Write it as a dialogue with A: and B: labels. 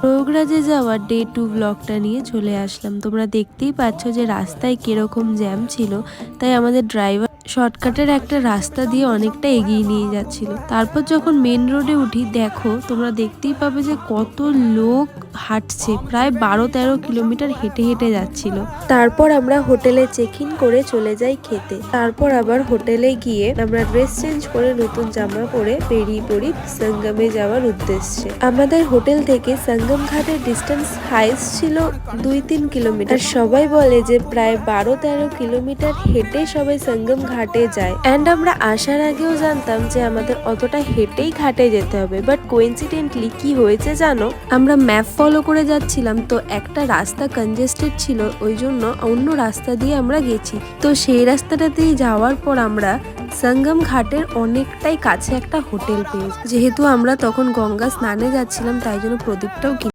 A: প্রয়াগরাজে যাওয়ার ডে 2 ব্লগটা নিয়ে চলে আসলাম। তোমরা দেখতেই পাচ্ছ যে রাস্তায় কিরকম জ্যাম ছিল, তাই আমাদের ড্রাইভার শর্টকাটের একটা রাস্তা দিয়ে অনেকটা এগিয়ে নিয়ে যাচ্ছিল। তারপর যখন মেন রোডে উঠি, দেখো তোমরা দেখতেই পাবে যে কত লোক হাঁটছে, প্রায় 12-13 কিলোমিটার হেঁটে হেঁটে যাচ্ছিল। তারপর আমরা হোটেলে চেক ইন করে চলে যাই খেতে। তারপর আবার হোটেলে গিয়ে আমরা ড্রেস চেঞ্জ করে নতুন জামা পরে বেরিয়ে পড়ি সঙ্গমে যাওয়ার উদ্দেশ্যে। আমাদের হোটেল থেকে সঙ্গম ঘাটের ডিস্টেন্স হাইস্ট ছিল 2-3 কিলোমিটার। সবাই বলে যে প্রায় 12-13 কিলোমিটার হেঁটে সবাই সঙ্গম ঘাটে যায়। অ্যান্ড আমরা আসার আগেও জানতাম যে আমাদের অতটা হেঁটেই ঘাটে যেতে হবে, বাট কোইন্সিডেন্টলি কি হয়েছে জানো, আমরা ম্যাপ ফলো করে যাচ্ছিলাম, তো একটা রাস্তা কনজেস্টেড ছিল, ওই জন্য অন্য রাস্তা দিয়ে আমরা গেছি। তো সেই রাস্তাটা দিয়ে যাওয়ার পর আমরা সঙ্গম ঘাটের অনেকটাই কাছে একটা হোটেল পেয়েছি। যেহেতু আমরা তখন গঙ্গা স্নানে যাচ্ছিলাম, তাই জন্য প্রদীপটাও